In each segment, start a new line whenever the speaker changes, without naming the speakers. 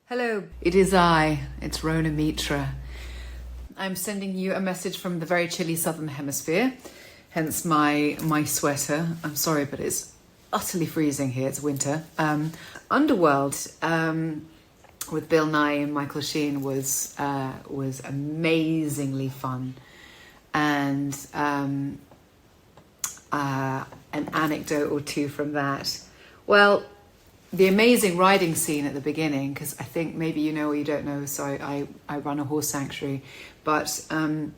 Hello, it is I. It's Rona Mitra. I'm sending you a message from the very chilly southern hemisphere, hence my sweater. I'm sorry, but it's utterly freezing here. It's winter. Underworld with Bill Nye and Michael Sheen was amazingly fun, and an anecdote or two from that. Well, the amazing riding scene at the beginning, because I think maybe you know or you don't know, so I run a horse sanctuary, but that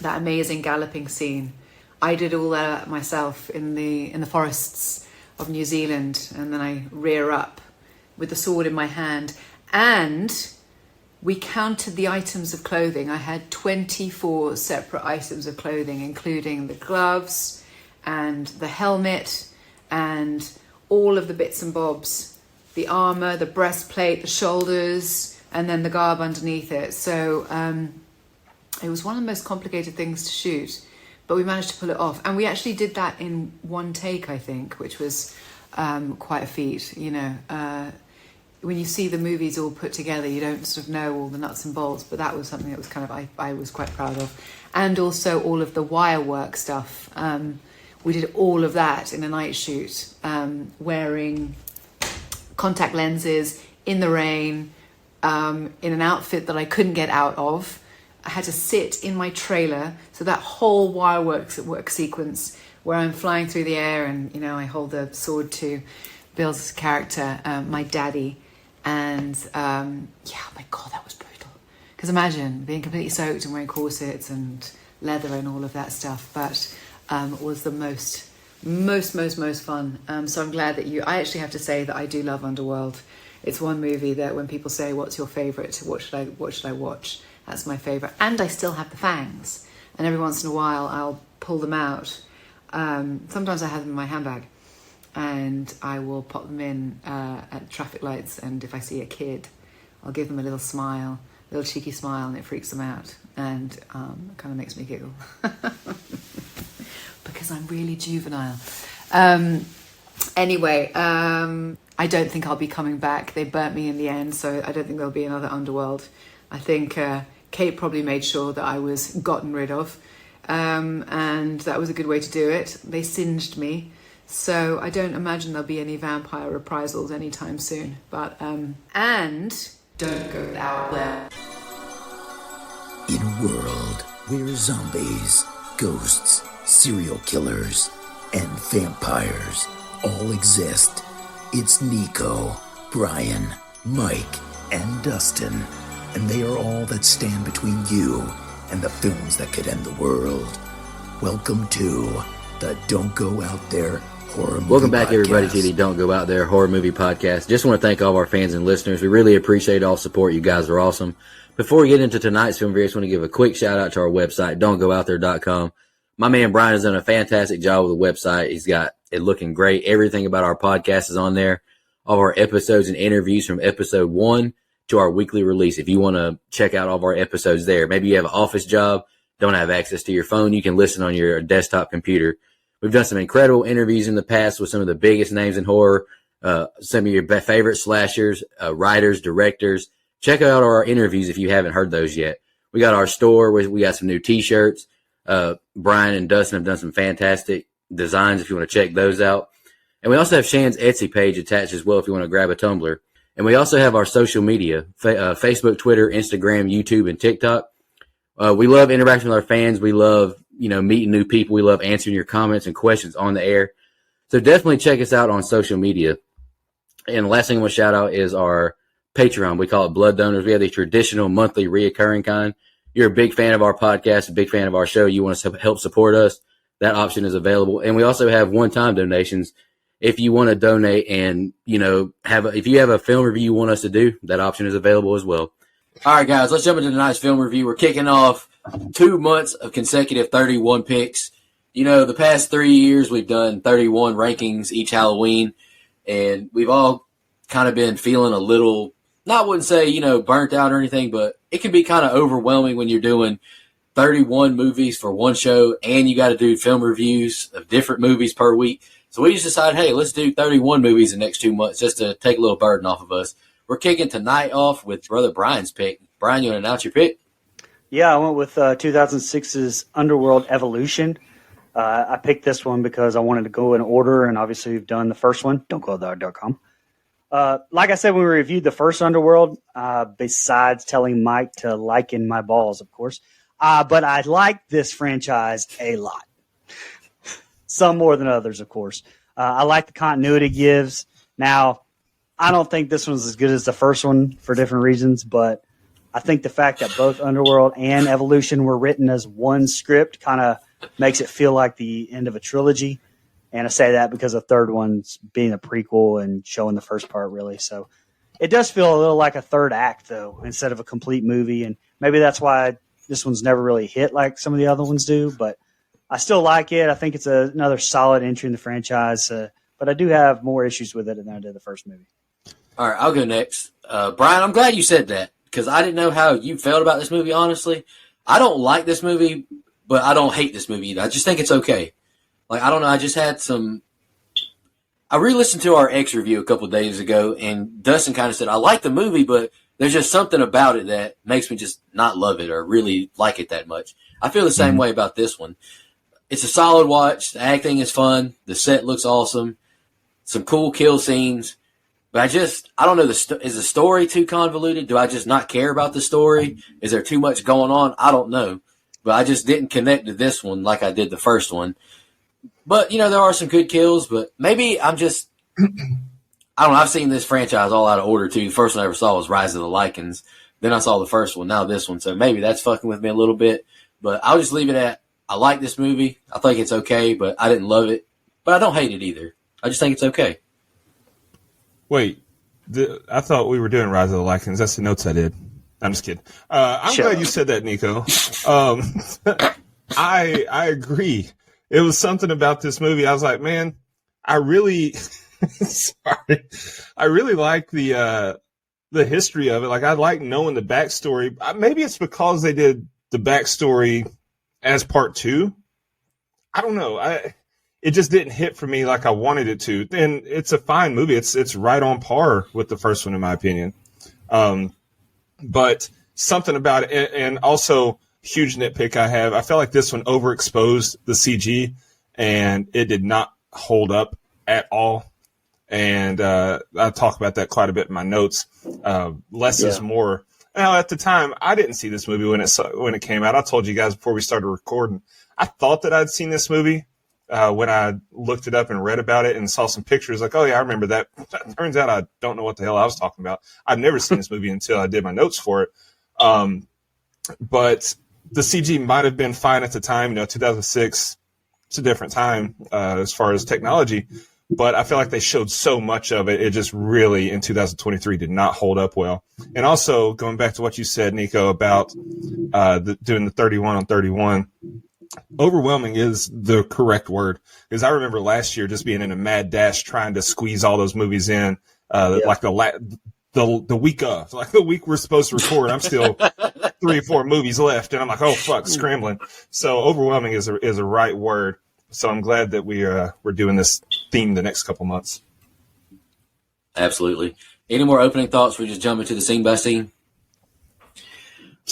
amazing galloping scene, I did all that myself in the forests of New Zealand, and then I rear up with the sword in my hand, and we counted the items of clothing. I had 24 separate items of clothing, including the gloves and the helmet and all of the bits and bobs, the armor, the breastplate, the shoulders, and then the garb underneath it. So it was one of the most complicated things to shoot, but we managed to pull it off. And we actually did that in one take, I think, which was quite a feat. You know, when you see the movies all put together, you don't sort of know all the nuts and bolts, but that was something that was kind of, I was quite proud of. And also all of the wire work stuff. We did all of that in a night shoot, wearing contact lenses in the rain, in an outfit that I couldn't get out of. I had to sit in my trailer. So that whole wire work sequence where I'm flying through the air and, you know, I hold the sword to Bill's character, my daddy. And yeah, my God, that was brutal. Because imagine being completely soaked and wearing corsets and leather and all of that stuff. But was the most fun. So I'm glad that I actually have to say that I do love Underworld. It's one movie that when people say, what's your favorite? What should I watch? That's my favorite. And I still have the fangs. And every once in a while I'll pull them out. Sometimes I have them in my handbag and I will pop them in at traffic lights. And if I see a kid, I'll give them a little smile, a little cheeky smile, and it freaks them out. And it kind of makes me giggle. Because I'm really juvenile. Anyway, I don't think I'll be coming back. They burnt me in the end, so I don't think there'll be another Underworld. I think Kate probably made sure that I was gotten rid of, and that was a good way to do it. They singed me, so I don't imagine there'll be any vampire reprisals anytime soon. But and don't go out there.
In a world where zombies, ghosts, serial killers, and vampires all exist, it's Nico, Brian, Mike, and Dustin, and they are all that stand between you and the films that could end the world. Welcome to the Don't Go Out There Horror Movie
Welcome back,
Podcast.
everybody, to the Don't Go Out There Horror Movie Podcast. Just want to thank all of our fans and listeners. We really appreciate all support. You guys are awesome. Before we get into tonight's film review, I just want to give a quick shout out to our website, don'tgoouthere.com. My man Brian has done a fantastic job with the website. He's got it looking great. Everything about our podcast is on there. All of our episodes and interviews from episode 1 to our weekly release. If you want to check out all of our episodes there, maybe you have an office job, don't have access to your phone, you can listen on your desktop computer. We've done some incredible interviews in the past with some of the biggest names in horror, some of your favorite slashers, writers, directors. Check out our interviews if you haven't heard those yet. We got our store where we got some new t-shirts. Brian and Dustin have done some fantastic designs if you want to check those out. And we also have Shan's Etsy page attached as well if you want to grab a tumbler. And we also have our social media, Facebook, Twitter, Instagram, YouTube, and TikTok. We love interacting with our fans. We love, meeting new people. We love answering your comments and questions on the air. So definitely check us out on social media. And the last thing I want to shout out is our Patreon. We call it Blood Donors. We have the traditional monthly reoccurring kind. You're a big fan of our podcast, a big fan of our show, you want to help support us, that option is available. And we also have one-time donations. If you want to donate and, if you have a film review you want us to do, that option is available as well. All right, guys, let's jump into tonight's film review. We're kicking off 2 months of consecutive 31 picks. The past 3 years, we've done 31 rankings each Halloween, and we've all kind of been feeling a little, wouldn't say, burnt out or anything, but it can be kind of overwhelming when you're doing 31 movies for one show and you got to do film reviews of different movies per week. So we just decided, hey, let's do 31 movies the next 2 months just to take a little burden off of us. We're kicking tonight off with Brother Brian's pick. Brian, you want to announce your pick?
Yeah, I went with 2006's Underworld Evolution. I picked this one because I wanted to go in order, and obviously we've done the first one. Don't go there.com. Like I said when we reviewed the first Underworld, besides telling Mike to liken my balls, of course, but I like this franchise a lot. Some more than others, of course. I like the continuity it gives. Now, I don't think this one's as good as the first one for different reasons, but I think the fact that both Underworld and Evolution were written as one script kind of makes it feel like the end of a trilogy. And I say that because the third one's being a prequel and showing the first part, really. So it does feel a little like a third act, though, instead of a complete movie. And maybe that's why this one's never really hit like some of the other ones do. But I still like it. I think it's another solid entry in the franchise. But I do have more issues with it than I did the first movie.
All right, I'll go next. Brian, I'm glad you said that because I didn't know how you felt about this movie, honestly. I don't like this movie, but I don't hate this movie either. I just think it's okay. Like, I don't know, I just had some – I re-listened to our X review a couple of days ago, and Dustin kind of said, I like the movie, but there's just something about it that makes me just not love it or really like it that much. I feel the same way about this one. It's a solid watch. The acting is fun. The set looks awesome. Some cool kill scenes. But I don't know, is the story too convoluted? Do I just not care about the story? Is there too much going on? I don't know. But I just didn't connect to this one like I did the first one. But, there are some good kills, but maybe I'm just – I don't know. I've seen this franchise all out of order, too. The first one I ever saw was Rise of the Lycans. Then I saw the first one, now this one. So maybe that's fucking with me a little bit. But I'll just leave it at I like this movie. I think it's okay, but I didn't love it. But I don't hate it either. I just think it's okay.
Wait, I thought we were doing Rise of the Lycans. That's the notes I did. I'm just kidding. I'm glad you said that, Nico. I agree. It was something about this movie. I was like, man, I really, sorry, I really like the history of it. Like, I like knowing the backstory. Maybe it's because they did the backstory as part 2. I don't know. It just didn't hit for me like I wanted it to. And it's a fine movie. It's right on par with the first one, in my opinion. But something about it, and also huge nitpick I have, I felt like this one overexposed the CG, and it did not hold up at all. And I talk about that quite a bit in my notes. Less is more. Now, at the time, I didn't see this movie when it came out. I told you guys before we started recording, I thought that I'd seen this movie. When I looked it up and read about it and saw some pictures, like, oh, yeah, I remember that. Turns out I don't know what the hell I was talking about. I've never seen this movie until I did my notes for it. But the CG might have been fine at the time. 2006, it's a different time as far as technology. But I feel like they showed so much of it. It just really, in 2023, did not hold up well. And also, going back to what you said, Nico, about doing the 31 on 31, overwhelming is the correct word, because I remember last year just being in a mad dash trying to squeeze all those movies in, like the week of, like the week we're supposed to record. I'm still 3 or 4 movies left, and I'm like, oh fuck, scrambling. So overwhelming is a right word. So I'm glad that we're doing this theme the next couple months.
Absolutely. Any more opening thoughts? We just jump into the scene by scene.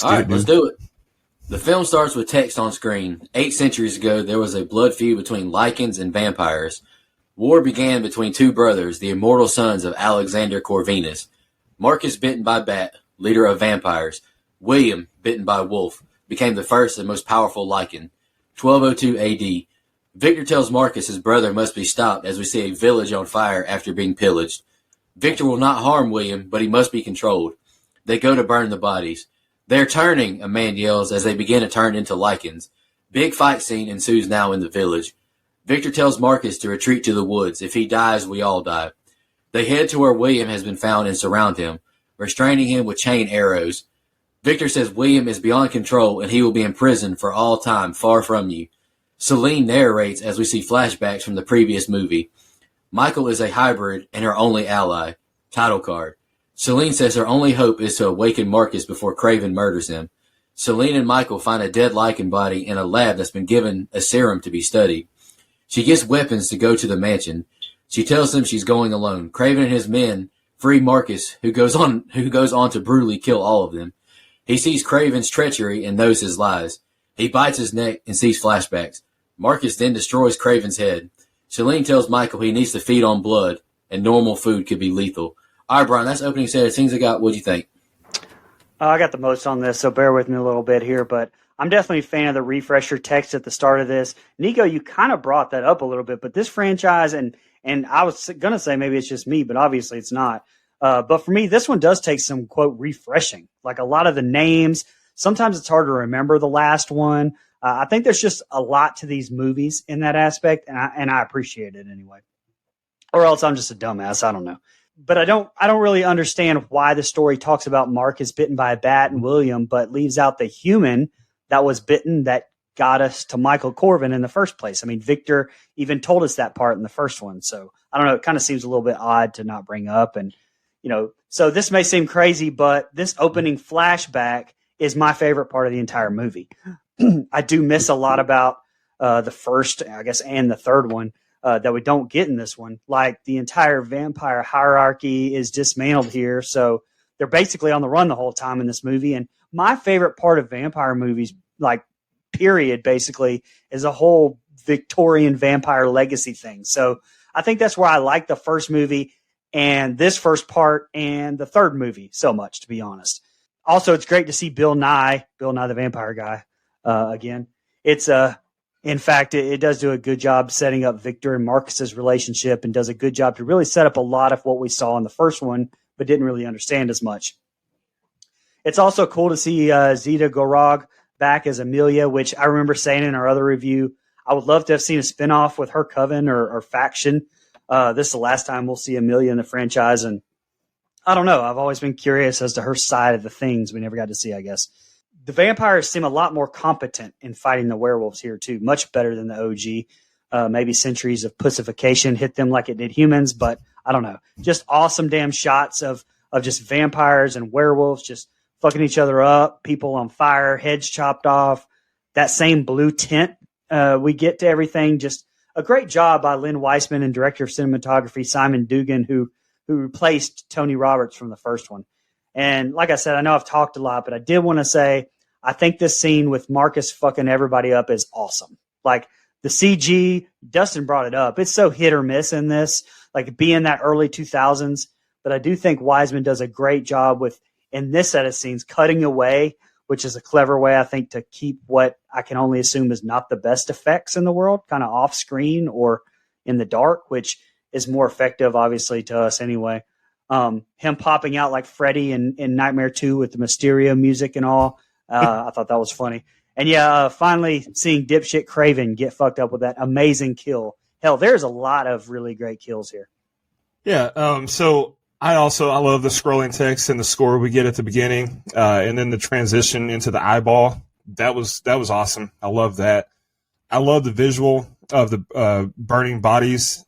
All right, let's do it. The film starts with text on screen. 8 centuries ago, there was a blood feud between Lycans and vampires. War began between 2 brothers, the immortal sons of Alexander Corvinus. Marcus, bitten by bat, leader of vampires. William, bitten by wolf, became the first and most powerful Lycan. 1202 AD. Victor tells Marcus his brother must be stopped as we see a village on fire after being pillaged. Victor will not harm William, but he must be controlled. They go to burn the bodies. They're turning, a man yells as they begin to turn into Lycans. Big fight scene ensues now in the village. Victor tells Marcus to retreat to the woods. If he dies, we all die. They head to where William has been found and surround him, restraining him with chain arrows. Victor says William is beyond control and he will be imprisoned for all time, far from you. Celine narrates as we see flashbacks from the previous movie. Michael is a hybrid and her only ally. Title card. Celine says her only hope is to awaken Marcus before Craven murders him. Celine and Michael find a dead Lycan body in a lab that's been given a serum to be studied. She gets weapons to go to the mansion. She tells them she's going alone. Craven and his men free Marcus, who goes on to brutally kill all of them. He sees Craven's treachery and knows his lies. He bites his neck and sees flashbacks. Marcus then destroys Craven's head. Shalene tells Michael he needs to feed on blood, and normal food could be lethal. All right, Brian, that's the opening set of scenes I got. What do you think?
I got the most on this, so bear with me a little bit here, but I'm definitely a fan of the refresher text at the start of this. Nico, you kind of brought that up a little bit, but this franchise, and I was going to say maybe it's just me, but obviously it's not. But for me, this one does take some, quote, refreshing. Like a lot of the names, sometimes it's hard to remember the last one. I think there's just a lot to these movies in that aspect, and I appreciate it anyway. Or else I'm just a dumbass. I don't know. But I don't really understand why the story talks about Marcus bitten by a bat and William, but leaves out the human that was bitten that got us to Michael Corvin in the first place. I mean, Victor even told us that part in the first one. So I don't know. It kind of seems a little bit odd to not bring up. And, so this may seem crazy, but this opening flashback is my favorite part of the entire movie. I do miss a lot about the first, I guess, and the third one. That we don't get in this one. Like the entire vampire hierarchy is dismantled here. So they're basically on the run the whole time in this movie. And my favorite part of vampire movies, like period, basically, is a whole Victorian vampire legacy thing. So I think that's why I like the first movie and this first part and the third movie so much, to be honest. Also, it's great to see Bill Nye the vampire guy, again. In fact, it does do a good job setting up Victor and Marcus's relationship and does a good job to really set up a lot of what we saw in the first one, but didn't really understand as much. It's also cool to see Zita Gorog back as Amelia, which I remember saying in our other review, I would love to have seen a spinoff with her coven or faction. This is the last time we'll see Amelia in the franchise. And I don't know. I've always been curious as to her side of the things we never got to see, I guess. The vampires seem a lot more competent in fighting the werewolves here, too. Much better than the OG. Maybe centuries of pussification hit them like it did humans, but I don't know. Just awesome damn shots of just vampires and werewolves just fucking each other up, people on fire, heads chopped off. That same blue tint we get to everything. Just a great job by Lynn Weissman and director of cinematography Simon Dugan, who replaced Tony Roberts from the first one. And like I said, I know I've talked a lot, but I did want to say I think this scene with Marcus fucking everybody up is awesome. Like the CG, Dustin brought it up. It's so hit or miss in this, like being that early 2000s. But I do think Wiseman does a great job with, in this set of scenes, cutting away, which is a clever way, I think, to keep what I can only assume is not the best effects in the world, kind of off screen or in the dark, which is more effective, obviously, to us anyway. Him popping out like Freddy in Nightmare 2 with the Mysterio music and all. I thought that was funny. And yeah, finally seeing dipshit Craven get fucked up with that amazing kill. Hell, there's a lot of really great kills here.
Yeah. So I love the scrolling text and the score we get at the beginning, and then the transition into the eyeball. That was awesome. I love that. I love the visual of the burning bodies,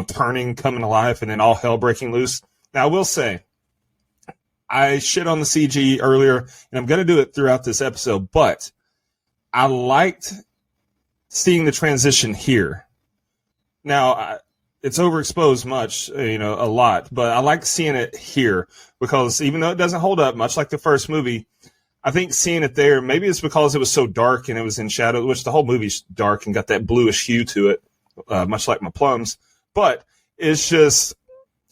turning, coming alive, and then all hell breaking loose. Now, I will say, I shit on the CG earlier, and I'm going to do it throughout this episode, but I liked seeing the transition here. Now, it's overexposed a lot, but I like seeing it here because even though it doesn't hold up much like the first movie, I think seeing it there, maybe it's because it was so dark and it was in shadow, which the whole movie's dark and got that bluish hue to it, much like my plums. But it's just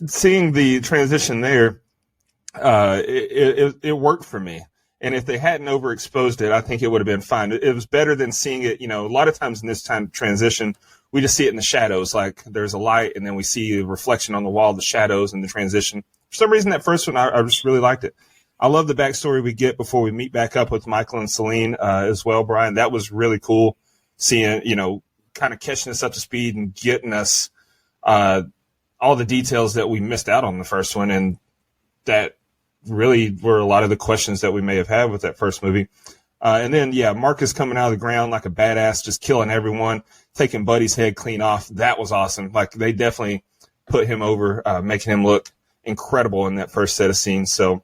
seeing the transition there, it worked for me. And if they hadn't overexposed it, I think it would have been fine. It was better than seeing it, a lot of times in this time transition, we just see it in the shadows. Like there's a light and then we see a reflection on the wall, the shadows and the transition. For some reason, that first one, I just really liked it. I love the backstory we get before we meet back up with Michael and Celine as well, Brian. That was really cool seeing, kind of catching us up to speed and getting us all the details that we missed out on the first one. And that really were a lot of the questions that we may have had with that first movie. And then, Marcus coming out of the ground like a badass, just killing everyone, taking Buddy's head clean off. That was awesome. Like they definitely put him over, making him look incredible in that first set of scenes. So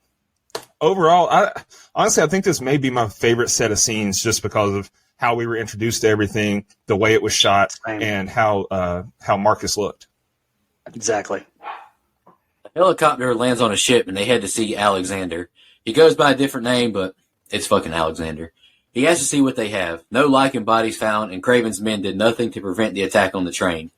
overall, I think this may be my favorite set of scenes just because of how we were introduced to everything, the way it was shot, and how Marcus looked.
Exactly.
Helicopter lands on a ship and they head to see Alexander. He goes by a different name, but it's fucking Alexander. He has to see what they have. No Lycan bodies found, and Craven's men did nothing to prevent the attack on the train.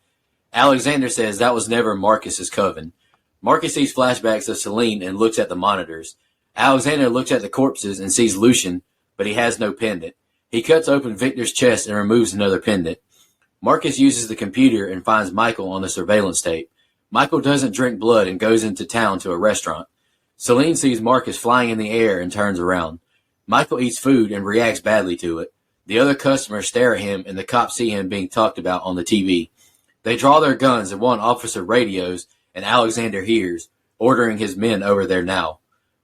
Alexander says that was never Marcus's coven. Marcus sees flashbacks of Celine and looks at the monitors. Alexander looks at the corpses and sees Lucian, but he has no pendant. He cuts open Victor's chest and removes another pendant. Marcus uses the computer and finds Michael on the surveillance tape. Michael doesn't drink blood and goes into town to a restaurant. Celine sees Marcus flying in the air and turns around. Michael eats food and reacts badly to it. The other customers stare at him and the cops see him being talked about on the TV. They draw their guns and one officer radios and Alexander hears, ordering his men over there now.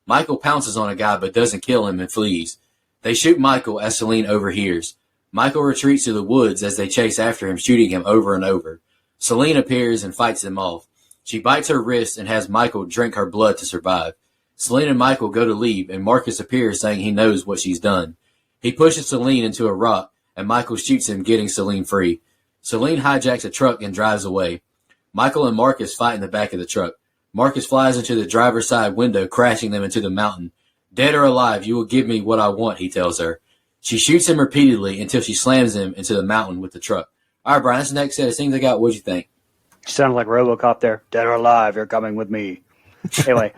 Michael pounces on a guy but doesn't kill him and flees. They shoot Michael as Celine overhears. Michael retreats to the woods as they chase after him, shooting him over and over. Celine appears and fights them off. She bites her wrist and has Michael drink her blood to survive. Celine and Michael go to leave, and Marcus appears saying he knows what she's done. He pushes Celine into a rock, and Michael shoots him, getting Celine free. Celine hijacks a truck and drives away. Michael and Marcus fight in the back of the truck. Marcus flies into the driver's side window, crashing them into the mountain. Dead or alive, you will give me what I want, he tells her. She shoots him repeatedly until she slams him into the mountain with the truck. All right, Brian, that's the next set of scenes I got. What'd you think?
Sounded like RoboCop there. Dead or alive, you're coming with me. Anyway.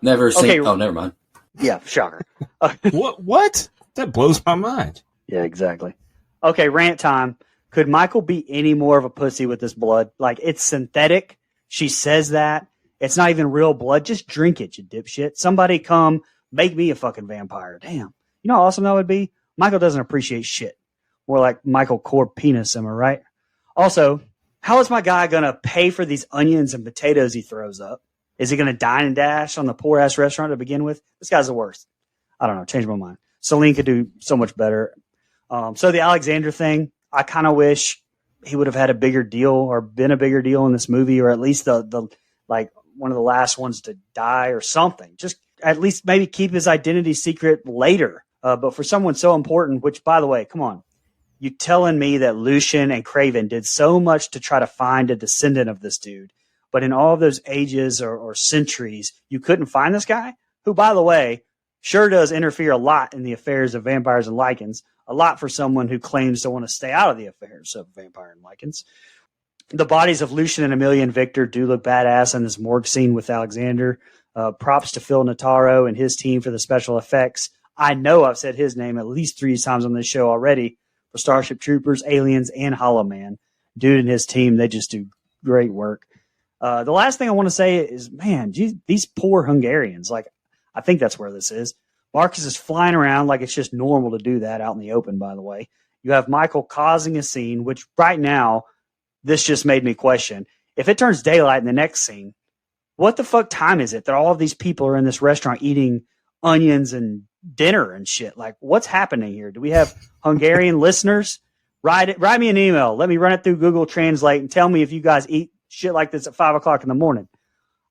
Never seen.
Okay.
Oh, never mind.
Yeah, shocker.
What? That blows my mind.
Yeah, exactly. Okay, rant time. Could Michael be any more of a pussy with this blood? Like, it's synthetic. She says that. It's not even real blood. Just drink it, you dipshit. Somebody come make me a fucking vampire. Damn. You know how awesome that would be? Michael doesn't appreciate shit. More like Michael Core penis, am I right? Also, how is my guy going to pay for these onions and potatoes he throws up? Is he going to dine and dash on the poor-ass restaurant to begin with? This guy's the worst. I don't know. Change my mind. Celine could do so much better. So the Alexander thing, I kind of wish he would have had a bigger deal or been a bigger deal in this movie, or at least the like one of the last ones to die or something. Just at least maybe keep his identity secret later. But for someone so important, which, by the way, come on. You telling me that Lucian and Craven did so much to try to find a descendant of this dude, but in all of those ages or centuries, you couldn't find this guy? Who, by the way, sure does interfere a lot in the affairs of vampires and Lycans, a lot for someone who claims to want to stay out of the affairs of vampire and Lycans. The bodies of Lucian and Amelia and Victor do look badass in this morgue scene with Alexander. Props to Phil Notaro and his team for the special effects. I know I've said his name at least 3 times on this show already for Starship Troopers, Aliens, and Hollow Man. Dude and his team, they just do great work. The last thing I want to say is, man, geez, these poor Hungarians, like, I think that's where this is. Marcus is flying around like it's just normal to do that out in the open, by the way. You have Michael causing a scene, which right now, this just made me question. If it turns daylight in the next scene, what the fuck time is it that all of these people are in this restaurant eating onions and dinner and shit? Like, what's happening here? Do we have Hungarian listeners? Write me an email. Let me run it through Google Translate and tell me if you guys eat shit like this at 5 o'clock in the morning.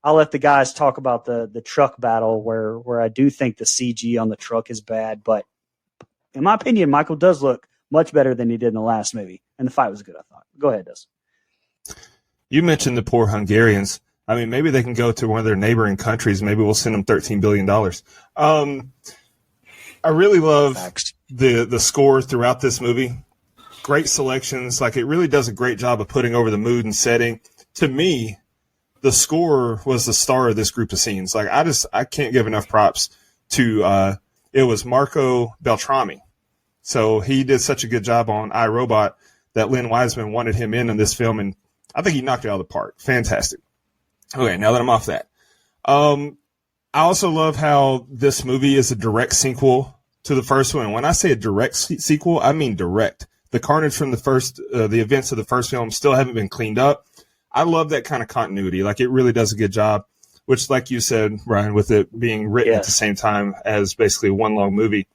I'll let the guys talk about the truck battle where I do think the CG on the truck is bad. But in my opinion, Michael does look much better than he did in the last movie. And the fight was good, I thought. Go ahead, Des.
You mentioned the poor Hungarians. I mean, maybe they can go to one of their neighboring countries. Maybe we'll send them $13 billion. I really love the score throughout this movie. Great selections. Like, it really does a great job of putting over the mood and setting. To me, the score was the star of this group of scenes. Like, I can't give enough props to, it was Marco Beltrami. So he did such a good job on iRobot that Lynn Wiseman wanted him in this film, and I think he knocked it out of the park. Fantastic. Okay, now that I'm off that. I also love how this movie is a direct sequel to the first one. And when I say a direct sequel, I mean direct. The carnage from the events of the first film still haven't been cleaned up. I love that kind of continuity. Like, it really does a good job, which, like you said, Ryan, with it being written at the same time as basically one long movie,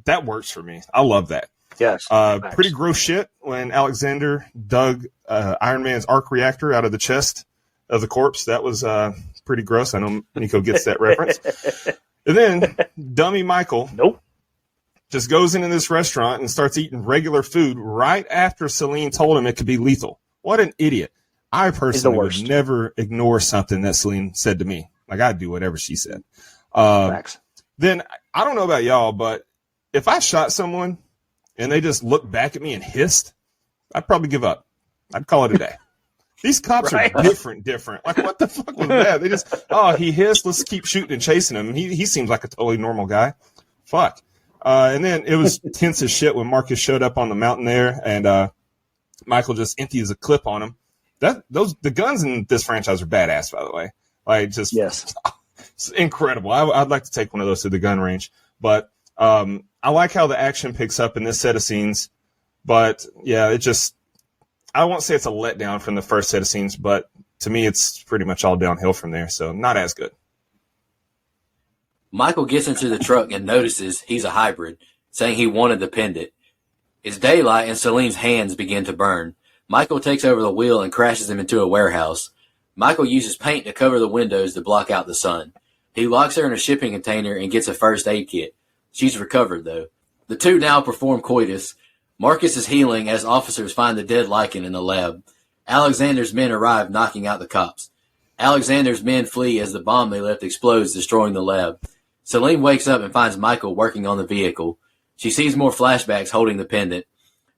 that works for me. I love that.
Yes.
Pretty gross shit when Alexander dug Iron Man's arc reactor out of the chest of the corpse. That was pretty gross. I know Nico gets that reference. And then dummy Michael just goes into this restaurant and starts eating regular food right after Celine told him it could be lethal. What an idiot. I personally would never ignore something that Celine said to me. Like, I'd do whatever she said.
Facts.
Then I don't know about y'all, but if I shot someone and they just looked back at me and hissed, I'd probably give up. I'd call it a day. These cops
Right.
are different. Like, what the fuck was that? They just, he hissed. Let's keep shooting and chasing him. He seems like a totally normal guy. Fuck. And then it was tense as shit when Marcus showed up on the mountain there, and Michael just empties a clip on him. The guns in this franchise are badass, by the way. Like, just
Yes.
It's incredible. I'd like to take one of those to the gun range. But I like how the action picks up in this set of scenes. But yeah, it just, I won't say it's a letdown from the first set of scenes, but to me, it's pretty much all downhill from there. So not as good.
Michael gets into the truck and notices he's a hybrid, saying he wanted the pendant. It's daylight and Celine's hands begin to burn. Michael takes over the wheel and crashes him into a warehouse. Michael uses paint to cover the windows to block out the sun. He locks her in a shipping container and gets a first aid kit. She's recovered, though. The two now perform coitus. Marcus is healing as officers find the dead lichen in the lab. Alexander's men arrive, knocking out the cops. Alexander's men flee as the bomb they left explodes, destroying the lab. Celine wakes up and finds Michael working on the vehicle. She sees more flashbacks holding the pendant.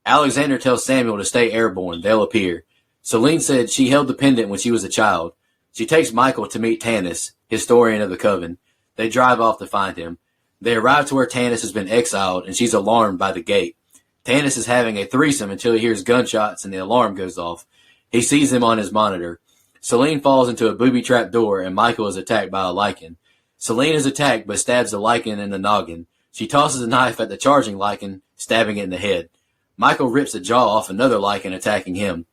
Alexander tells Samuel to stay airborne. They'll appear. Celine said she held the pendant when she was a child. She takes Michael to meet Tannis, historian of the Coven. They drive off to find him. They arrive to where Tannis has been exiled, and she's alarmed by the gate. Tannis is having a threesome until he hears gunshots and the alarm goes off. He sees them on his monitor. Celine falls into a booby-trapped door, and Michael is attacked by a lichen. Celine is attacked but stabs the lichen in the noggin. She tosses a knife at the charging lichen, stabbing it in the head. Michael rips the jaw off another lichen, attacking him.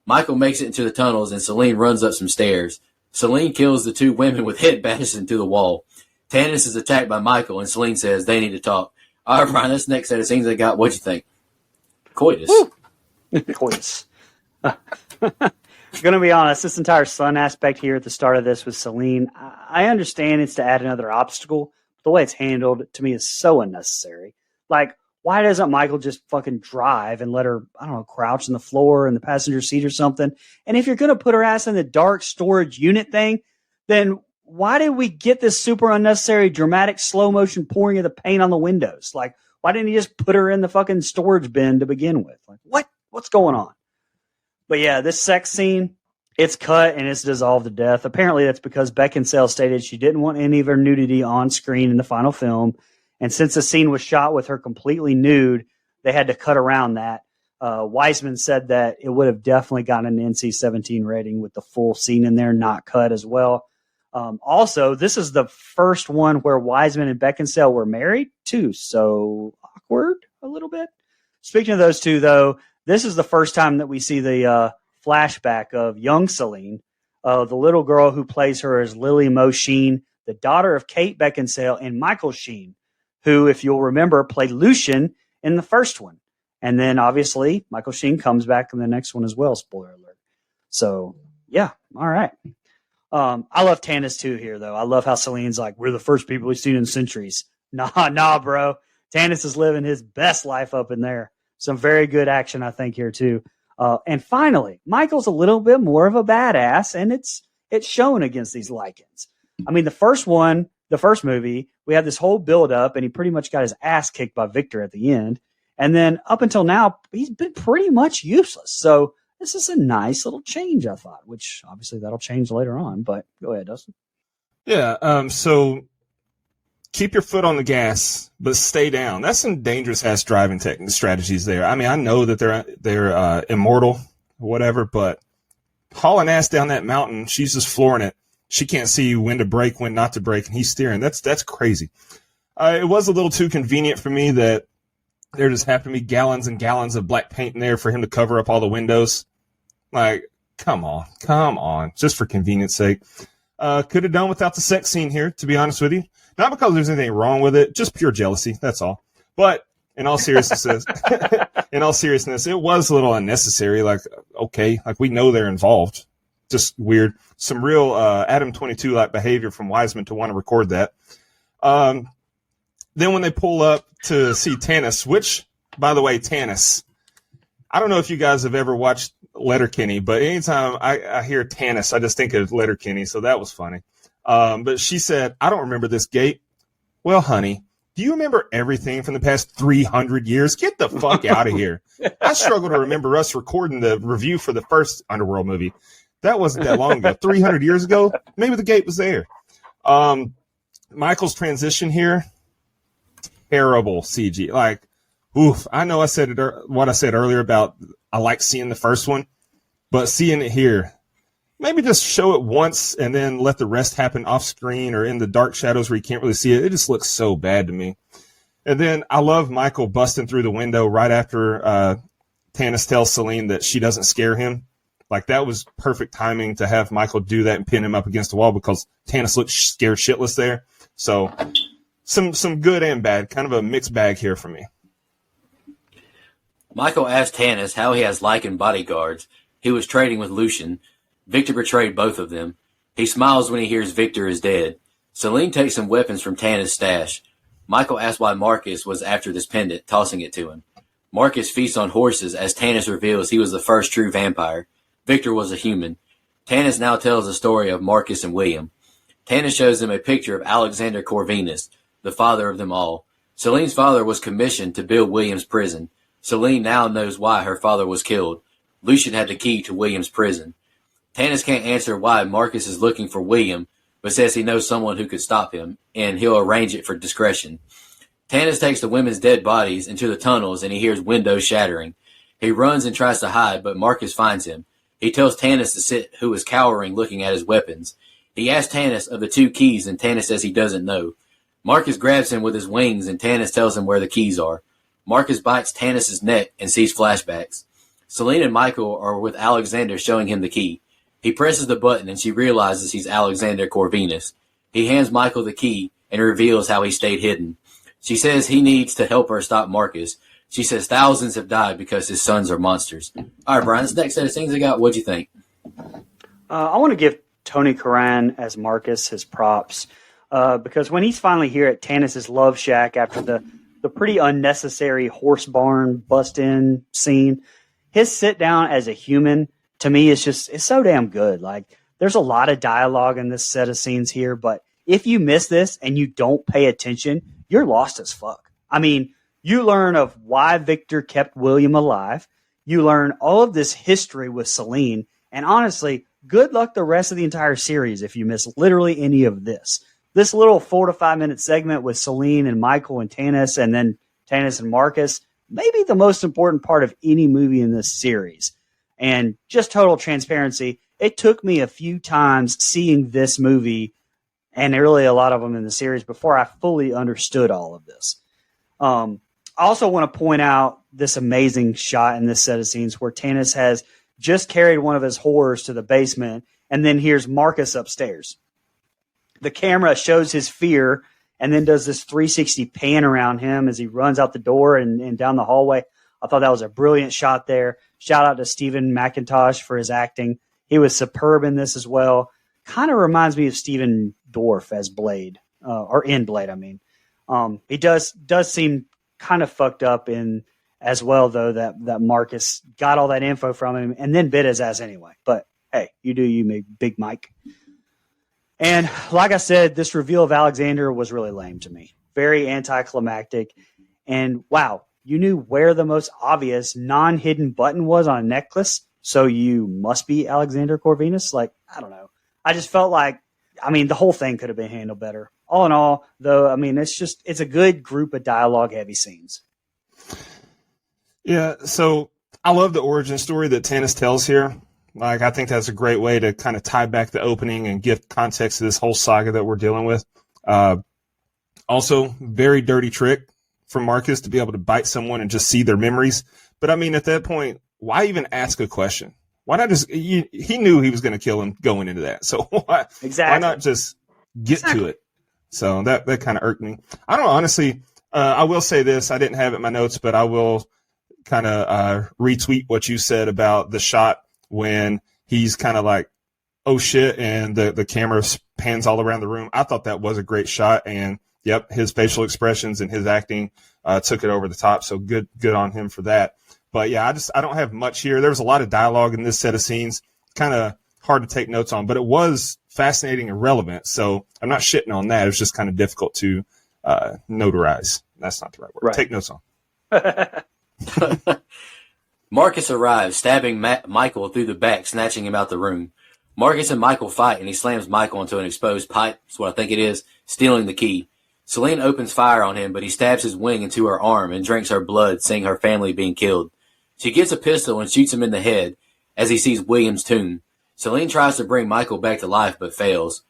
Michael makes it into the tunnels, and Celine runs up some stairs. Celine kills the two women with head bashed into the wall. Tannis is attacked by Michael, and Celine says they need to talk. All right, Brian, that's the next set of scenes I got. What'd you think? Coitus.
Coitus. Going to be honest, this entire sun aspect here at the start of this with Celine, I understand it's to add another obstacle. But the way it's handled, to me, is so unnecessary. Like, why doesn't Michael just fucking drive and let her, I don't know, crouch on the floor in the passenger seat or something? And if you're going to put her ass in the dark storage unit thing, then why did we get this super unnecessary, dramatic, slow motion pouring of the paint on the windows? Like, why didn't he just put her in the fucking storage bin to begin with? Like, what? What's going on? But yeah, this sex scene, it's cut and it's dissolved to death. Apparently that's because Beckinsale stated she didn't want any of her nudity on screen in the final film. And since the scene was shot with her completely nude, they had to cut around that. Wiseman said that it would have definitely gotten an NC-17 rating with the full scene in there, not cut as well. Also, this is the first one where Wiseman and Beckinsale were married too. So awkward a little bit. Speaking of those two, though, this is the first time that we see the flashback of young Celine, the little girl who plays her as Lily Mo Sheen, the daughter of Kate Beckinsale and Michael Sheen, who, if you'll remember, played Lucian in the first one. And then, obviously, Michael Sheen comes back in the next one as well, spoiler alert. So, yeah, all right. I love Tannis, too, here, though. I love how Celine's like, we're the first people we've seen in centuries. Nah, bro. Tannis is living his best life up in there. Some very good action, I think, here, too. And finally, Michael's a little bit more of a badass, and it's shown against these lichens. I mean, the first movie, we had this whole build-up, and he pretty much got his ass kicked by Victor at the end. And then up until now, he's been pretty much useless. So this is a nice little change, I thought, which obviously that'll change later on. But go ahead, Dustin.
Yeah, so keep your foot on the gas, but stay down. That's some dangerous-ass driving strategies there. I mean, I know that they're immortal or whatever, but hauling ass down that mountain, she's just flooring it. She can't see when to brake, when not to brake, and he's steering. That's crazy. It was a little too convenient for me that there just happened to be gallons and gallons of black paint in there for him to cover up all the windows. Like, come on, just for convenience sake. Could have done without the sex scene here, to be honest with you. Not because there's anything wrong with it, just pure jealousy, that's all. But in all seriousness, it was a little unnecessary. Like, okay, like we know they're involved. Just weird. Some real Adam 22-like behavior from Wiseman to want to record that. Then when they pull up to see Tannis, which, by the way, Tannis, I don't know if you guys have ever watched Letterkenny, but anytime I hear Tannis, I just think of Letterkenny, so that was funny. But she said, I don't remember this gate. Well, honey, do you remember everything from the past 300 years? Get the fuck out of here. I struggle to remember us recording the review for the first Underworld movie. That wasn't that long ago. 300 years ago, maybe the gate was there. Michael's transition here, terrible CG. Like, oof, I know I said what I said earlier about I like seeing the first one, but seeing it here, maybe just show it once and then let the rest happen off screen or in the dark shadows where you can't really see it. It just looks so bad to me. And then I love Michael busting through the window right after Tannis tells Celine that she doesn't scare him. Like, that was perfect timing to have Michael do that and pin him up against the wall because Tannis looked scared shitless there. So some good and bad, kind of a mixed bag here for me.
Michael asked Tannis how he has Lycan bodyguards. He was trading with Lucian. Victor betrayed both of them. He smiles when he hears Victor is dead. Celine takes some weapons from Tannis' stash. Michael asks why Marcus was after this pendant, tossing it to him. Marcus feasts on horses as Tannis reveals he was the first true vampire. Victor was a human. Tannis now tells the story of Marcus and William. Tannis shows him a picture of Alexander Corvinus, the father of them all. Celine's father was commissioned to build William's prison. Celine now knows why her father was killed. Lucian had the key to William's prison. Tannis can't answer why Marcus is looking for William, but says he knows someone who could stop him, and he'll arrange it for discretion. Tannis takes the women's dead bodies into the tunnels, and he hears windows shattering. He runs and tries to hide, but Marcus finds him. He tells Tannis to sit, who is cowering, looking at his weapons. He asks Tannis of the 2 keys, and Tannis says he doesn't know. Marcus grabs him with his wings, and Tannis tells him where the keys are. Marcus bites Tannis' neck and sees flashbacks. Celine and Michael are with Alexander showing him the key. He presses the button, and she realizes he's Alexander Corvinus. He hands Michael the key and reveals how he stayed hidden. She says he needs to help her stop Marcus. She says thousands have died because his sons are monsters. All right, Brian, this next set of scenes I got, what'd you think?
I want to give Tony Curran as Marcus his props because when he's finally here at Tannis' love shack after the pretty unnecessary horse barn bust-in scene, his sit-down as a human, to me, it's so damn good. Like, there's a lot of dialogue in this set of scenes here, but if you miss this and you don't pay attention, you're lost as fuck. I mean, you learn of why Victor kept William alive. You learn all of this history with Celine. And honestly, good luck the rest of the entire series if you miss literally any of this. This little 4 to 5 minute segment with Celine and Michael and Tannis, and then Tannis and Marcus, maybe the most important part of any movie in this series. And just total transparency, it took me a few times seeing this movie, and really a lot of them in the series, before I fully understood all of this. I also want to point out this amazing shot in this set of scenes where Tannis has just carried one of his whores to the basement, and then here's Marcus upstairs. The camera shows his fear and then does this 360 pan around him as he runs out the door and down the hallway. I thought that was a brilliant shot there. Shout out to Stephen McIntosh for his acting. He was superb in this as well. Kind of reminds me of Stephen Dorff as Blade, or in Blade, I mean. He does seem kind of fucked up in as well, though, that Marcus got all that info from him and then bit his ass anyway. But hey, you do you, Big Mike. And like I said, this reveal of Alexander was really lame to me. Very anticlimactic. And wow, you knew where the most obvious non-hidden button was on a necklace, so you must be Alexander Corvinus? Like, I don't know. I just felt like, the whole thing could have been handled better. All in all, though, it's a good group of dialogue-heavy scenes.
Yeah, so I love the origin story that Tannis tells here. Like, I think that's a great way to kind of tie back the opening and give context to this whole saga that we're dealing with. Also, very dirty trick for Marcus to be able to bite someone and just see their memories. But at that point, why even ask a question? Why not just, he knew he was going to kill him going into that. So why not just get to it? So that kind of irked me. I don't know, honestly, I will say this. I didn't have it in my notes, but I will kind of retweet what you said about the shot when he's kind of like, oh shit, and the camera pans all around the room. I thought that was a great shot, and yep, his facial expressions and his acting took it over the top, so good on him for that. But yeah, I don't have much here. There was a lot of dialogue in this set of scenes, kind of hard to take notes on, but it was fascinating and relevant. So I'm not shitting on that. It was just kind of difficult to notarize. That's not the right word.
Right.
Take notes on.
Marcus arrives, stabbing Michael through the back, snatching him out the room. Marcus and Michael fight, and he slams Michael into an exposed pipe, that's what I think it is, stealing the key. Celine opens fire on him, but he stabs his wing into her arm and drinks her blood, seeing her family being killed. She gets a pistol and shoots him in the head as he sees William's tomb. Celine tries to bring Michael back to life, but fails.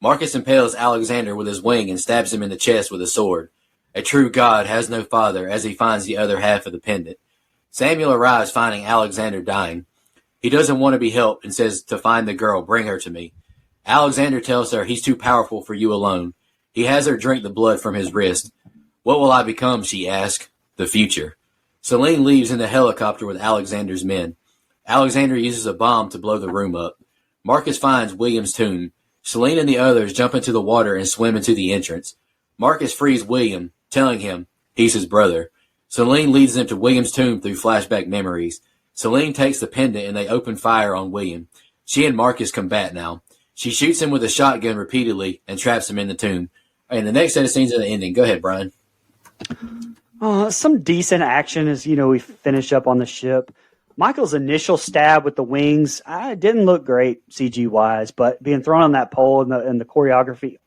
Marcus impales Alexander with his wing and stabs him in the chest with a sword. A true god has no father, as he finds the other half of the pendant. Samuel arrives, finding Alexander dying. He doesn't want to be helped and says to find the girl, bring her to me. Alexander tells her he's too powerful for you alone. He has her drink the blood from his wrist. What will I become, she asks. The future. Celine leaves in the helicopter with Alexander's men. Alexander uses a bomb to blow the room up. Marcus finds William's tomb. Celine and the others jump into the water and swim into the entrance. Marcus frees William, telling him he's his brother. Celine leads them to William's tomb through flashback memories. Celine takes the pendant and they open fire on William. She and Marcus combat now. She shoots him with a shotgun repeatedly and traps him in the tomb. And the next set of scenes are the ending. Go ahead, Brian.
Some decent action as, we finish up on the ship. Michael's initial stab with the wings didn't look great CG-wise, but being thrown on that pole and the choreography,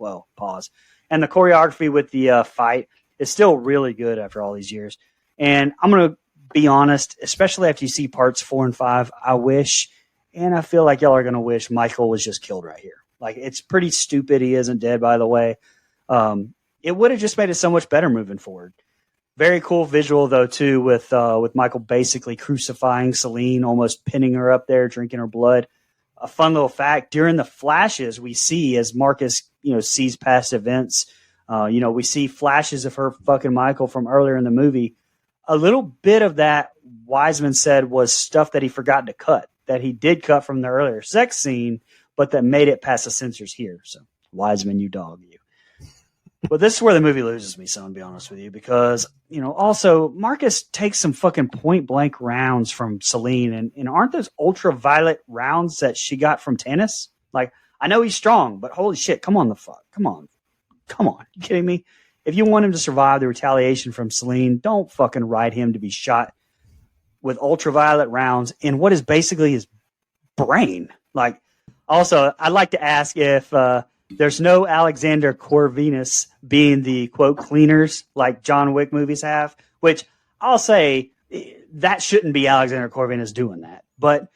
and the choreography with the fight is still really good after all these years. And I'm going to be honest, especially after you see parts 4 and 5, I wish, and I feel like y'all are going to wish Michael was just killed right here. Like, it's pretty stupid he isn't dead, by the way. It would have just made it so much better moving forward. Very cool visual, though, too, with Michael basically crucifying Celine, almost pinning her up there, drinking her blood. A fun little fact, during the flashes we see as Marcus, sees past events, we see flashes of her fucking Michael from earlier in the movie. A little bit of that, Wiseman said, was stuff that he forgot to cut, that he did cut from the earlier sex scene, but that made it past the censors here. So, Wiseman, you dog, you. But this is where the movie loses me, son, to be honest with you, because, also Marcus takes some fucking point blank rounds from Celine, and aren't those ultraviolet rounds that she got from Tannis? Like, I know he's strong, but holy shit, come on, come on. You kidding me? If you want him to survive the retaliation from Celine, don't fucking ride him to be shot with ultraviolet rounds in what is basically his brain. Like, also, I'd like to ask if there's no Alexander Corvinus being the, quote, cleaners like John Wick movies have, which I'll say that shouldn't be Alexander Corvinus doing that. But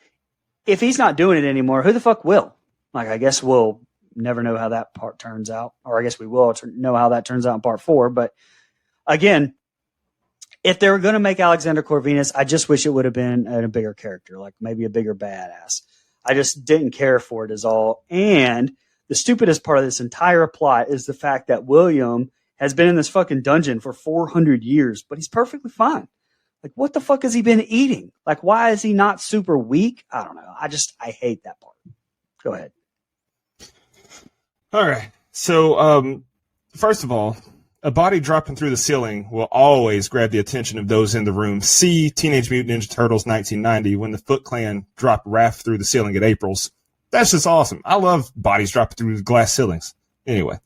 if he's not doing it anymore, who the fuck will? Like, I guess we'll never know how that part turns out, or I guess we will know how that turns out in part 4. But again, if they were going to make Alexander Corvinus, I just wish it would have been a bigger character, like maybe a bigger badass. I just didn't care for it as all. And the stupidest part of this entire plot is the fact that William has been in this fucking dungeon for 400 years, but he's perfectly fine. Like, what the fuck has he been eating? Like, why is he not super weak? I don't know. I hate that part. Go ahead.
All right. So, first of all, a body dropping through the ceiling will always grab the attention of those in the room. See Teenage Mutant Ninja Turtles 1990 when the Foot Clan dropped Raph through the ceiling at April's. That's just awesome. I love bodies dropping through glass ceilings. Anyway,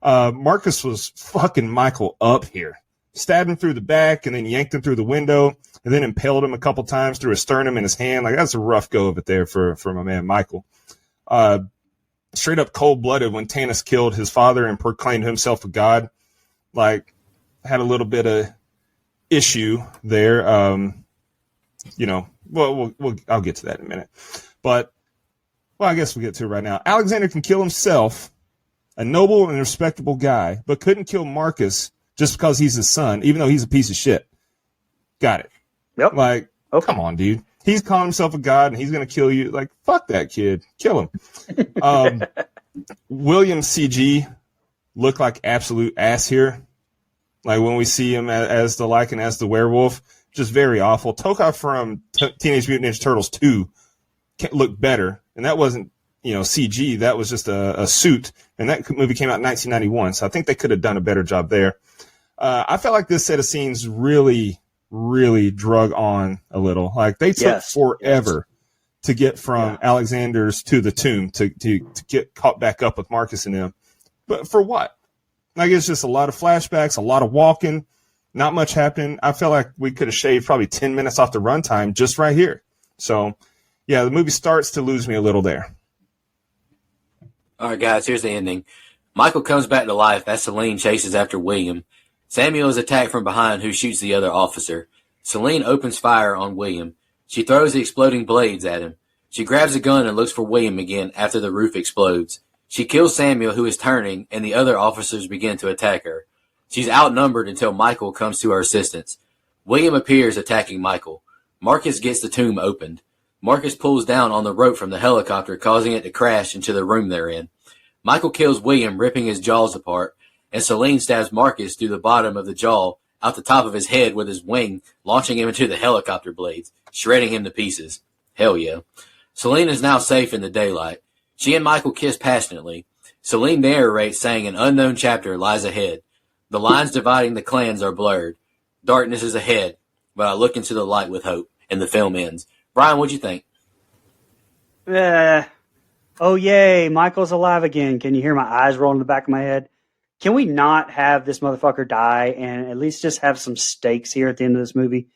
Marcus was fucking Michael up here. Stabbed him through the back and then yanked him through the window and then impaled him a couple times through a sternum in his hand. Like, that's a rough go of it there for my man Michael. Straight up cold-blooded when Tannis killed his father and proclaimed himself a god. Like, had a little bit of issue there. I'll get to that in a minute. But, I guess we'll get to it right now. Alexander can kill himself, a noble and respectable guy, but couldn't kill Marcus just because he's his son, even though he's a piece of shit. Got it.
Yep.
Like, Come on, dude. He's calling himself a god and he's going to kill you. Like, fuck that kid. Kill him. William CG looked like absolute ass here. Like, when we see him as the Lycan, as the werewolf, just very awful. Tokov from Teenage Mutant Ninja Turtles 2 looked better. And that wasn't, CG. That was just a suit. And that movie came out in 1991. So I think they could have done a better job there. I felt like this set of scenes really drug on a little. Like, they took forever to get from Alexander's to the tomb to get caught back up with Marcus and them. But for what? Like, it's just a lot of flashbacks, a lot of walking, not much happening. I feel like we could have shaved probably 10 minutes off the runtime just right here. So, yeah, the movie starts to lose me a little there.
All right, guys, here's the ending. Michael comes back to life as Celine chases after William. Samuel is attacked from behind, who shoots the other officer. Celine opens fire on William. She throws the exploding blades at him. She grabs a gun and looks for William again after the roof explodes. She kills Samuel, who is turning, and the other officers begin to attack her. She's outnumbered until Michael comes to her assistance. William appears, attacking Michael. Marcus gets the tomb opened. Marcus pulls down on the rope from the helicopter, causing it to crash into the room they're in. Michael kills William, ripping his jaws apart, and Celine stabs Marcus through the bottom of the jaw, out the top of his head with his wing, launching him into the helicopter blades, shredding him to pieces. Hell yeah. Celine is now safe in the daylight. She and Michael kiss passionately. Celine narrates, saying an unknown chapter lies ahead. The lines dividing the clans are blurred. Darkness is ahead, but I look into the light with hope, and the film ends. Brian, what'd you think?
Oh, yay, Michael's alive again. Can you hear my eyes roll in the back of my head? Can we not have this motherfucker die and at least just have some stakes here at the end of this movie?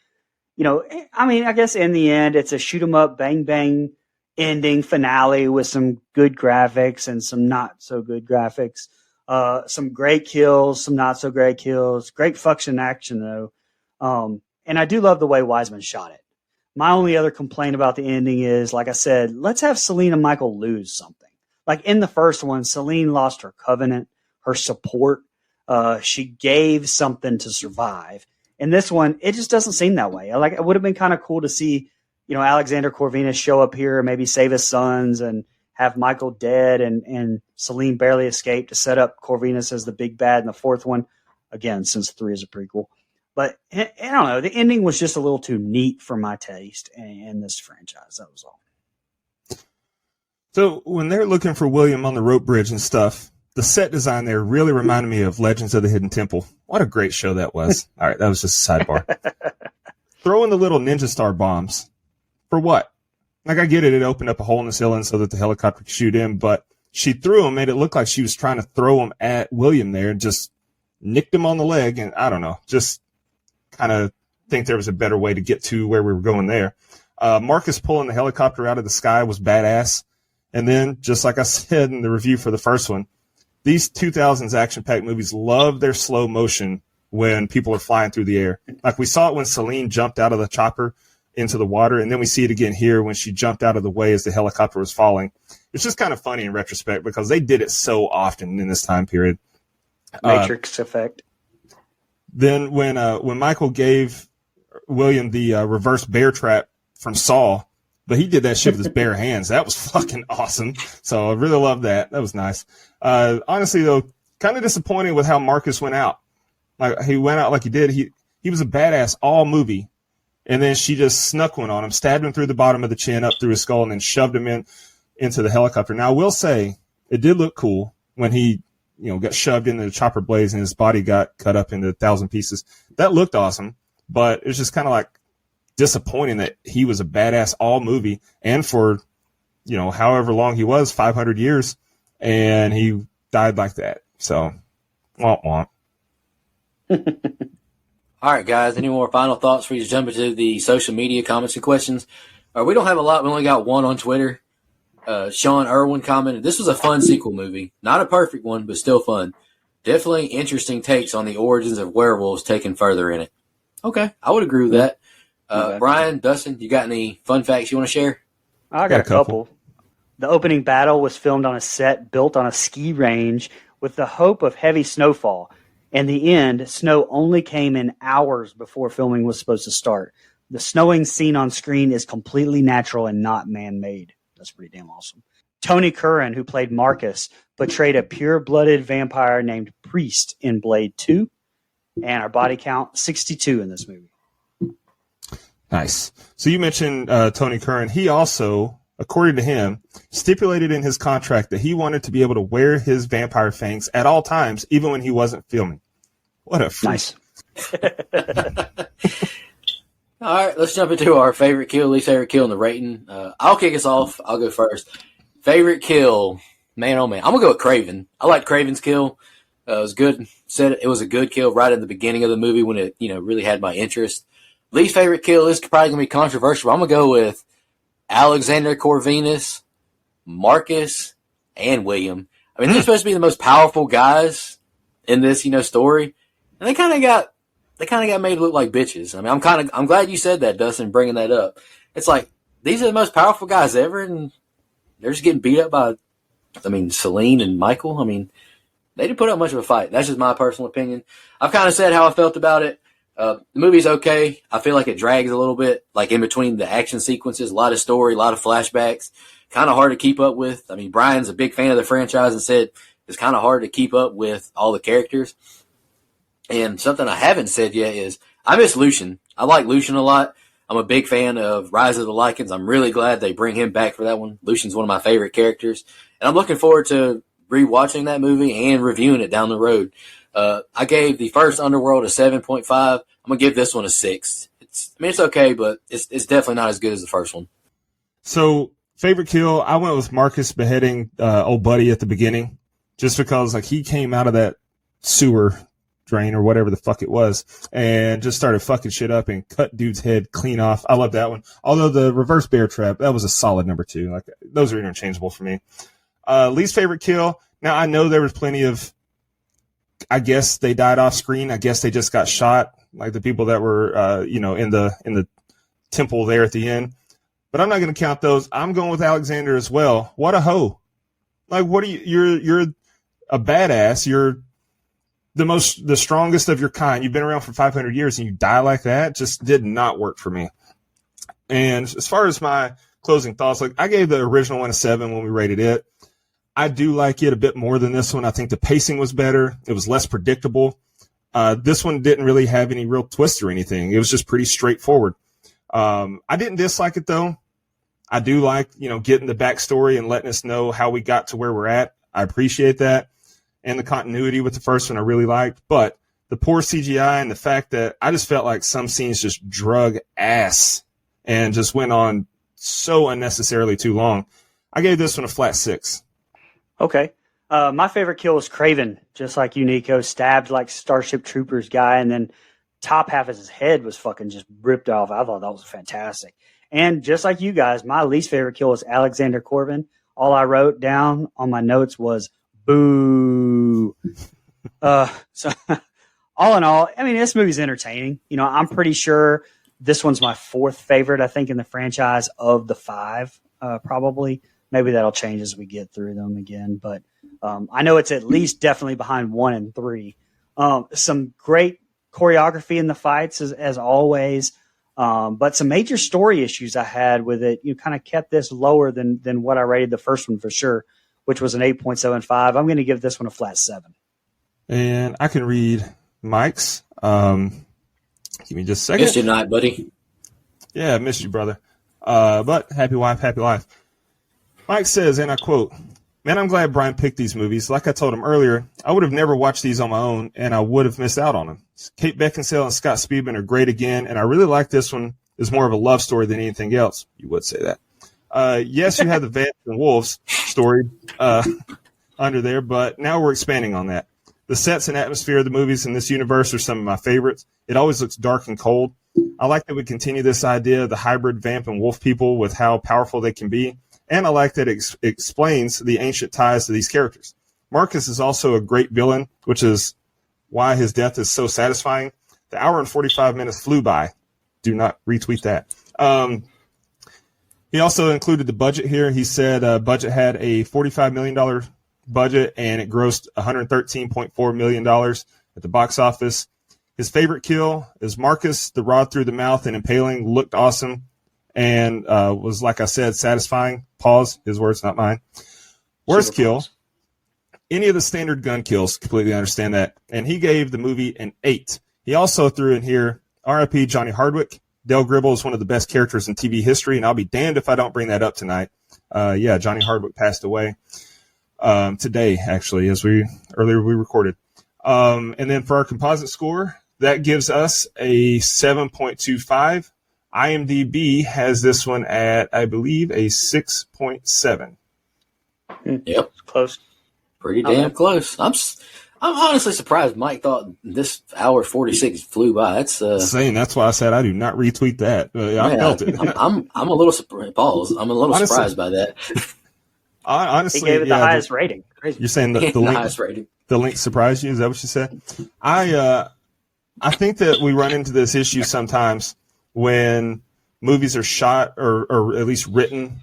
You know, I mean, I guess in the end, it's a shoot 'em up, bang, bang ending finale with some good graphics and some not so good graphics. Some great kills, some not so great kills. Great function action, though. And I do love the way Wiseman shot it. My only other complaint about the ending is, like I said, let's have Celine and Michael lose something. Like in the first one, Celine lost her covenant, her support. She gave something to survive. In this one, it just doesn't seem that way. Like, it would have been kind of cool to see, you know, Alexander Corvinus show up here and maybe save his sons and have Michael dead and Celine barely escape to set up Corvinus as the big bad in the fourth one. Again, since 3 is a prequel. But I don't know. The ending was just a little too neat for my taste in this franchise. That was all.
So when they're looking for William on the rope bridge and stuff, the set design there really reminded me of Legends of the Hidden Temple. What a great show that was. All right, that was just a sidebar. Throwing the little ninja star bombs. For what? Like, I get it. It opened up a hole in the ceiling so that the helicopter could shoot in, but she threw them, made it look like she was trying to throw them at William there, and just nicked him on the leg. And I don't know, just kind of think there was a better way to get to where we were going there. Marcus pulling the helicopter out of the sky was badass. And then, just like I said in the review for the first one, these 2000s action-packed movies love their slow motion when people are flying through the air. Like, we saw it when Celine jumped out of the chopper into the water, and then we see it again here when she jumped out of the way as the helicopter was falling. It's just kind of funny in retrospect because they did it so often in this time period.
Matrix effect.
Then when Michael gave William the reverse bear trap from Saw, but he did that shit with his bare hands. That was fucking awesome. So I really love that. That was nice. Honestly, though, kind of disappointed with how Marcus went out. Like, he went out like he did. He was a badass all movie. And then she just snuck one on him, stabbed him through the bottom of the chin, up through his skull, and then shoved him into the helicopter. Now, I will say, it did look cool when he, you know, got shoved into the chopper blades and his body got cut up into 1,000 pieces. That looked awesome, but it's just kind of like disappointing that he was a badass all movie, and for, you know, however long he was, 500 years, and he died like that. So, womp womp.
All right, guys, any more final thoughts before you jump into the social media comments and questions? We don't have a lot. We only got one on Twitter. Sean Irwin commented, "This was a fun sequel movie. Not a perfect one, but still fun. Definitely interesting takes on the origins of werewolves taken further in it." Okay, I would agree with that.
Okay.
Brian, Dustin, you got any fun facts you want to share?
I got a couple. The opening battle was filmed on a set built on a ski range with the hope of heavy snowfall. In the end, snow only came in hours before filming was supposed to start. The snowing seen on screen is completely natural and not man-made. That's pretty damn awesome. Tony Curran, who played Marcus, portrayed a pure-blooded vampire named Priest in Blade 2. And our body count, 62 in this movie.
Nice. So you mentioned Tony Curran. He also, according to him, stipulated in his contract that he wanted to be able to wear his vampire fangs at all times, even when he wasn't filming. What a freak.
Nice.
All right, let's jump into our favorite kill, least favorite kill, and the rating. I'll kick us off. I'll go first. Favorite kill, man, oh man, I'm gonna go with Craven. I like Craven's kill. It was good. Said it was a good kill right at the beginning of the movie when it, really had my interest. Least favorite kill is probably gonna be controversial. I'm gonna go with Alexander Corvinus, Marcus, and William. I mean, they're supposed to be the most powerful guys in this, story, and they kind of got made to look like bitches. I mean, I'm glad you said that, Dustin, bringing that up. It's like these are the most powerful guys ever, and they're just getting beat up by, Celine and Michael. I mean, they didn't put up much of a fight. That's just my personal opinion. I've kind of said how I felt about it. The movie's okay. I feel like it drags a little bit, like in between the action sequences, a lot of story, a lot of flashbacks, kind of hard to keep up with. I mean, Brian's a big fan of the franchise and said it's kind of hard to keep up with all the characters. And something I haven't said yet is I miss Lucian. I like Lucian a lot. I'm a big fan of Rise of the Lycans. I'm really glad they bring him back for that one. Lucian's one of my favorite characters. And I'm looking forward to rewatching that movie and reviewing it down the road. I gave the first Underworld a 7.5. I'm going to give this one a 6. It's okay, but it's definitely not as good as the first one.
So, favorite kill, I went with Marcus beheading old buddy at the beginning, just because he came out of that sewer drain or whatever the fuck it was and just started fucking shit up and cut dude's head clean off. I love that one. Although the reverse bear trap, that was a solid number 2. Those are interchangeable for me. Least favorite kill. Now I know there was plenty of, I guess they died off screen. I guess they just got shot, like the people that were, in the temple there at the end. But I'm not going to count those. I'm going with Alexander as well. What a hoe! What are you're a badass. You're the strongest of your kind. You've been around for 500 years and you die like that. Just did not work for me. And as far as my closing thoughts, I gave the original one a 7 when we rated it. I do like it a bit more than this one. I think the pacing was better. It was less predictable. This one didn't really have any real twists or anything. It was just pretty straightforward. I didn't dislike it though. I do like, getting the backstory and letting us know how we got to where we're at. I appreciate that. And the continuity with the first one I really liked. But the poor CGI and the fact that I just felt like some scenes just drug ass and just went on so unnecessarily too long. I gave this one a flat 6.
Okay. My favorite kill was Craven, just like you, Nico, stabbed like Starship Troopers guy, and then top half of his head was fucking just ripped off. I thought that was fantastic. And just like you guys, my least favorite kill was Alexander Corbin. All I wrote down on my notes was boo. So all in all, this movie's entertaining. I'm pretty sure this one's my 4th favorite, I think, in the franchise of the 5, probably. Maybe that'll change as we get through them again. But I know it's at least definitely behind 1 and 3. Some great choreography in the fights, as always. But some major story issues I had with it. You kind of kept this lower than what I rated the first one for sure, which was an 8.75. I'm going to give this one a flat 7. And
I can read Mike's. Give me just a second.
Missed you tonight, buddy.
Yeah, I missed you, brother. But happy wife, happy life. Mike says, and I quote, "Man, I'm glad Brian picked these movies. Like I told him earlier, I would have never watched these on my own, and I would have missed out on them. Kate Beckinsale and Scott Speedman are great again, and I really like this one. It's more of a love story than anything else." You would say that. Yes, you have the Vamps and Wolves story under there, but now we're expanding on that. The sets and atmosphere of the movies in this universe are some of my favorites. It always looks dark and cold. I like that we continue this idea of the hybrid vamp and wolf people with how powerful they can be. And I like that it explains the ancient ties to these characters. Marcus is also a great villain, which is why his death is so satisfying. The hour and 45 minutes flew by. Do not retweet that. He also included the budget here. He said budget had a $45 million budget, and it grossed $113.4 million at the box office. His favorite kill is Marcus. The rod through the mouth and impaling looked awesome and was, like I said, satisfying. Pause. His words, not mine. Worst kill. Any of the standard gun kills, completely understand that. And he gave the movie an 8. He also threw in here, R.I.P. Johnny Hardwick. Dale Gribble is one of the best characters in TV history, and I'll be damned if I don't bring that up tonight. Johnny Hardwick passed away today, actually, earlier we recorded. And then for our composite score, that gives us a 7.25. IMDb has this one at, I believe, a 6.7.
Yep.
Close.
Pretty damn close. I'm honestly surprised Mike thought this hour 46 flew by. It's
saying that's why I said I do not retweet that. I felt it.
I'm a little surprised. I'm a little surprised by that.
Honestly,
he gave it the highest rating. Crazy.
You're saying the link,
highest rating.
The link surprised you? Is that what you said? I think that we run into this issue sometimes when movies are shot or at least written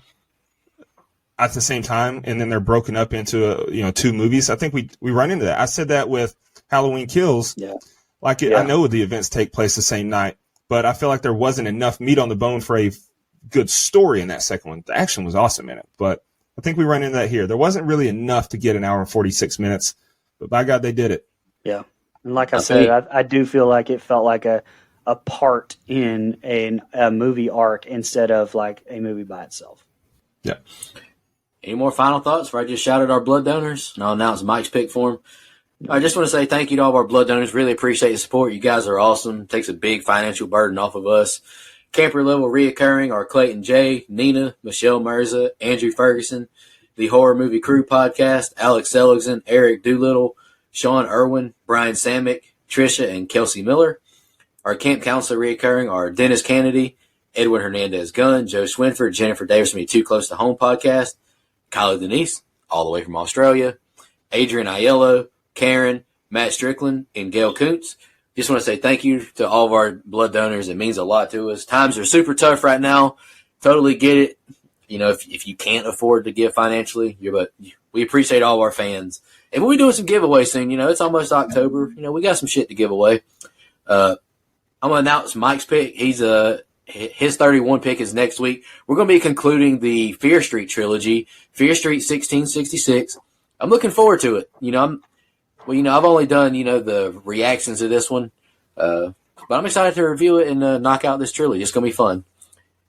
at the same time, and then they're broken up into two movies. I think we run into that. I said that with Halloween Kills.
Yeah.
I know the events take place the same night, but I feel like there wasn't enough meat on the bone for a good story in that second one. The action was awesome in it, but I think we run into that here. There wasn't really enough to get an hour and 46 minutes, but by God, they did it.
Yeah. And like I said, I do feel like it felt like a part in a movie arc instead of like a movie by itself.
Yeah.
Any more final thoughts before I just shout out our blood donors and I'll announce Mike's pick for him? I just want to say thank you to all of our blood donors. Really appreciate the support. You guys are awesome. It takes a big financial burden off of us. Camper level reoccurring are Clayton J, Nina, Michelle Mirza, Andrew Ferguson, the Horror Movie Crew podcast, Alex Seligson, Eric Doolittle, Sean Irwin, Brian Samick, Trisha, and Kelsey Miller. Our camp counselor reoccurring are Dennis Kennedy, Edwin Hernandez Gunn, Joe Swinford, Jennifer Davis from the Too Close to Home podcast, Kylie Denise, all the way from Australia, Adrian Aiello, Karen, Matt Strickland, and Gail Kuntz. Just want to say thank you to all of our blood donors. It means a lot to us. Times are super tough right now. Totally get it. If you can't afford to give financially, but we appreciate all of our fans. And we'll be doing some giveaways soon. It's almost October. We got some shit to give away. I'm going to announce Mike's pick. His 31 pick is next week. We're going to be concluding the Fear Street trilogy, Fear Street 1666. I'm looking forward to it. I've only done, the reactions to this one. But I'm excited to review it and knock out this trilogy. It's going to be fun.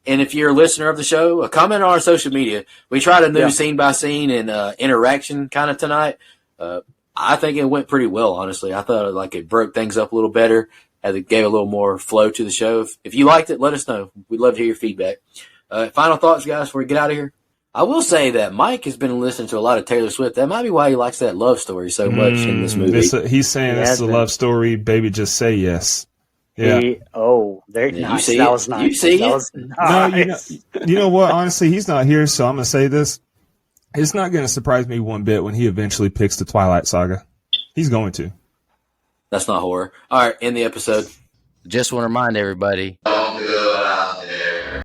And if you're a listener of the show, comment on our social media. We tried a new scene by scene and interaction kind of tonight. I think it went pretty well, honestly. I thought it broke things up a little better. It gave a little more flow to the show. If you liked it, let us know. We'd love to hear your feedback. Final thoughts, guys, before we get out of here. I will say that Mike has been listening to a lot of Taylor Swift. That might be why he likes that love story so much in this movie.
He's saying it's a love story. Baby, just say yes. Yeah.
Nice. That was nice.
You see
that
it?
was nice.
No, you know what? Honestly, he's not here, so I'm going to say this. It's not going to surprise me one bit when he eventually picks the Twilight Saga. He's going to.
That's not horror. All right, end the episode. Just want to remind everybody.